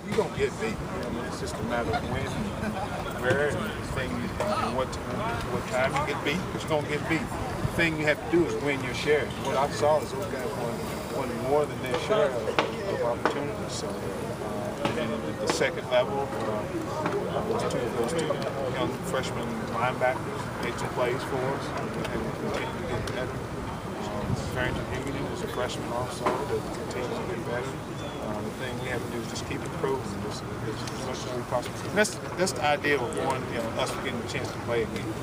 you're going to get beat. I mean, it's just a matter of when, where, and what time you get beat, but you're going to get beat. The thing you have to do is win your share. What I saw is those guys won more than their share of opportunities. So, and at the second level, those two young freshman linebackers made some plays for us and continue to get better. Farrington Higgins is a freshman also that continues to get better. The thing we have to do is just keep improving as much as we possibly can. That's the idea of us getting a chance to play again.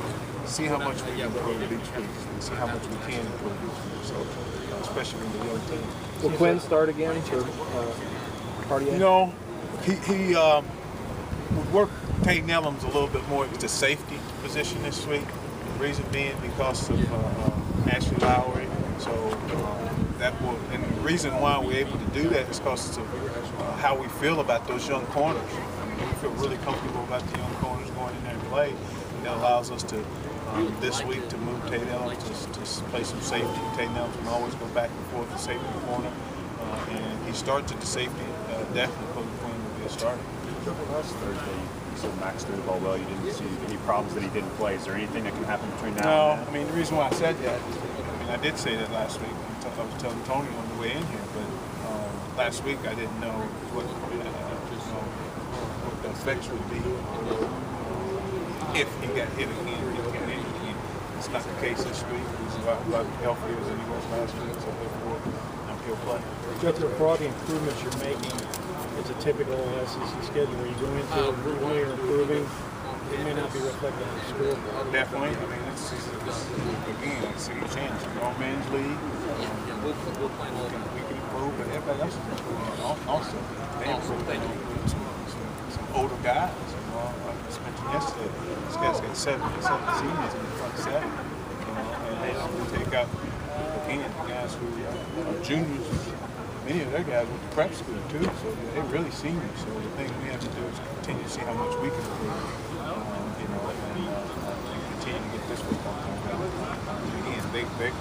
See how much we can improve each week, and see how much we can improve each week. So, especially in the young team. Will Quinn start again for cardiac? You know, he would work Tate Nellum's a little bit more at the safety position this week. The reason being because of Ashley Lowry. So and the reason why we're able to do that is because of how we feel about those young corners. I mean, we feel really comfortable about the young corners going in there and play. And that allows us to this week to move Tate Nellum to play some safety. Tate Nellum can always go back and forth to safety corner, and he starts at the safety. Definitely Coach Quinn will be a starter. Last Thursday, you said Max threw the ball well. You didn't see any problems that he didn't play. Is there anything that can happen between now and then? No, I mean, the reason why I said that, I did say that last week. I was telling Tony on the way in here, but last week I didn't know what the effects would be if he got hit again, if he got injured again. It's not the case this week. He's a lot healthier than he was last week, so therefore he'll play. Jeff, for all the improvements you're making, it's a typical SEC schedule where you go into it, really you're improving. It may not be reflected on the score. Definitely. I mean, again, it's a chance. All men's league. We can improve, but everybody else is improving also. They improve. Some older guys. Like I mentioned yesterday, this guy's got seven seniors in the front seven. And they take out again guys who are juniors. Many of their guys went to prep school too, so they're really seniors. So the thing we have to do is continue to see how much we can improve, and continue to get this football team better. Again,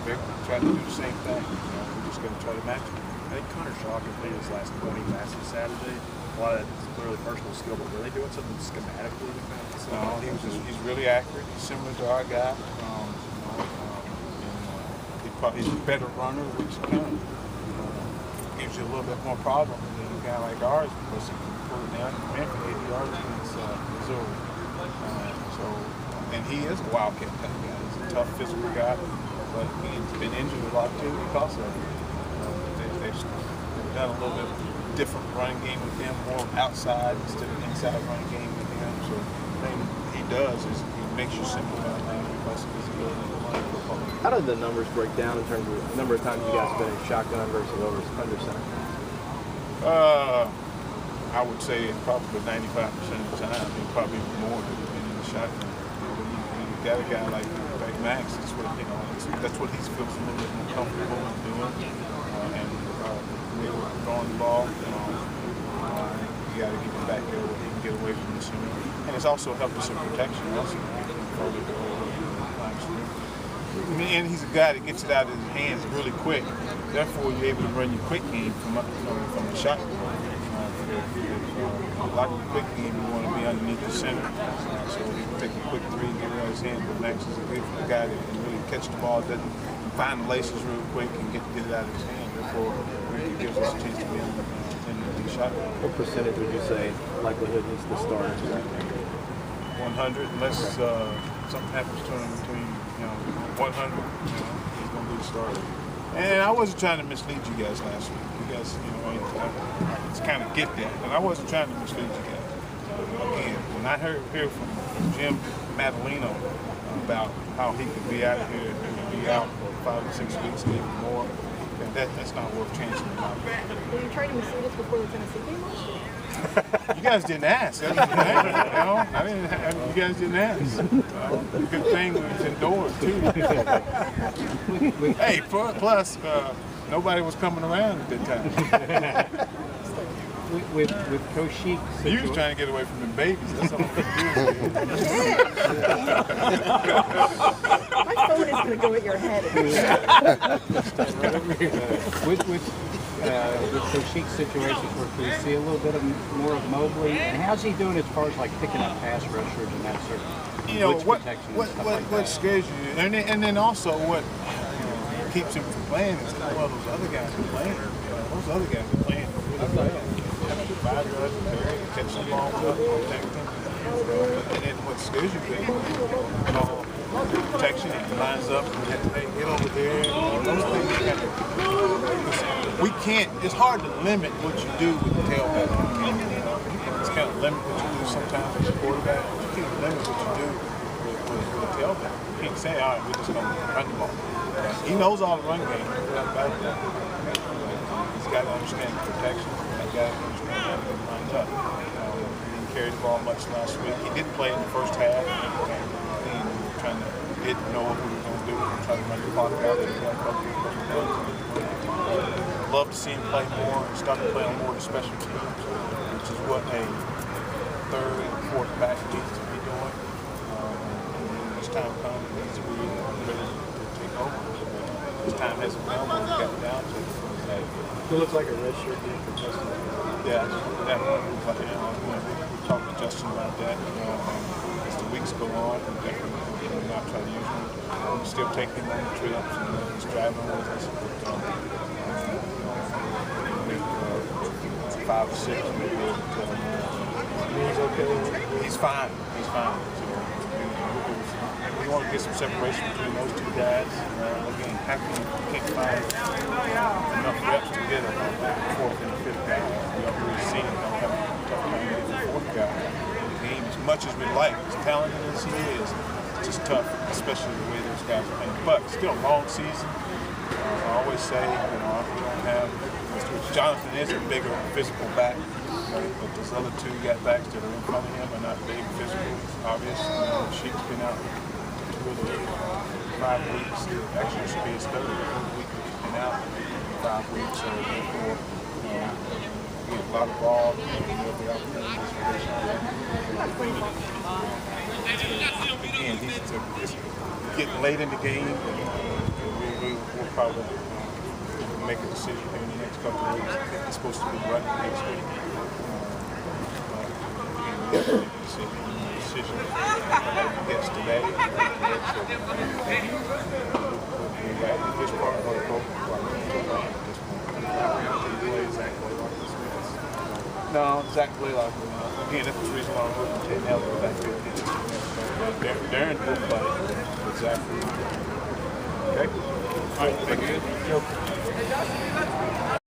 they're trying to do the same thing. We're just going to try to match it. I think Connor Shaw completed his last 20 passes Saturday. A lot of that's clearly personal skill, but were they doing something schematically with that? No, he's really accurate. He's similar to our guy. He's a better runner, which kind of gives you a little bit more problem than a guy like ours because he can pull it down and ran for 80 yards against Missouri. And he is a wildcat type guy. He's a tough physical guy, but he's been injured a lot too because of it. They've done a little bit different running game with him, more outside instead of inside running game with him. So the thing he does is he makes you simple about things because of his ability to run football. How did the numbers break down in terms of the number of times you guys have been in shotgun versus under center? I would say probably 95% of the time, and probably more than in the shotgun. When you got a guy like Max, that's what he feels a little bit more comfortable in doing. And we were throwing the ball. You got to get him back there where he can get away from the center. And it's also helped us in protection. Also, and he's a guy that gets it out of his hands really quick. Therefore, you're able to run your quick game from the shotgun. A lot of the quick game, you want to be underneath the center. So he can take a quick three and get it out of his hand. But Max is a good guy that can really catch the ball, doesn't find the laces real quick and get it out of his hand. Therefore, it gives us a chance to be in the shotgun. What percentage would you say likelihood he's the starter? 100, unless something happens to him between 100, he's going to be the starter. And I wasn't trying to mislead you guys last week. You guys, I just kind of get that. And I wasn't trying to mislead you guys. Again, when I hear from Jim Madalino about how he could be out of here and be out for 5 or 6 weeks, maybe more, that's not worth chancing about. Were you trying to mislead us before the Tennessee game last year? You guys didn't ask. I didn't. You guys didn't ask. Good thing we was indoors too. Hey, plus nobody was coming around at that time. With Coach Sheik, You was trying to get away from the babies. That's all I could My phone is going to go at your head. with with the Sheik situations where we see a little bit of more of Mobley? And how's he doing as far as like picking up pass rushers and that sort of blitz protection and stuff like what that? scares you, and then also what keeps him from playing is well, those other guys are playing. Those other guys are playing really well. Five yards of carry, catch the ball up, protect them. And then what scares you is protection. He lines up, hey, get over there. Those things we can't. It's hard to limit what you do with the tailback. It's kind of limit what you do sometimes with the quarterback. You can't limit what you do with the tailback. You can't say, all right, we're just going to run the ball. He knows all the run game. He's got to understand protection. He's got to understand how to get lined up. He didn't carry the ball much last week. He didn't play in the first half. Didn't know what we were going to do. We were trying to run the clock out. Love to see him play more. Start to play on more of the special teams, which is what a third and fourth back needs to be doing. As time comes, he needs to be ready to take over. As time hasn't come, we've gotten down to it. It looks like a red shirt game for Justin. Yeah, that looks like we talked to Justin about that. As the weeks go on, we definitely not try to use him. We still take him on the trips and he's driving with us. Week 5 or 6, maybe. He's okay. He's fine. He's fine. So, we want to get some separation between those two guys. Again, you can't find enough reps to get a fourth and fifth guy. We don't really see him. Don't have a tough time getting the fourth guy. The game, as much as we like, as talented as he is, it's just tough, especially the way those guys are playing. But still, long season. I always say, we don't have. Jonathan is a bigger physical back, right? But those other two backs that are in front of him are not big physical. Obvious. Sheik's been out 2 of the 5 weeks. Actually, it should be his third week that he's been out 5 weeks. So therefore, get a lot of ball. There'll be opportunities for this. Again, it's getting late in the game. We'll probably make a decision here in the next couple of weeks. It's supposed to be running next week. We have to make a decision. Yes, today. We're right in this part of the boat. No, Zach Blaylock. Again, that's the reason why I'm looking to help him back here. Darren will play with Zach. Okay? All right, thank you.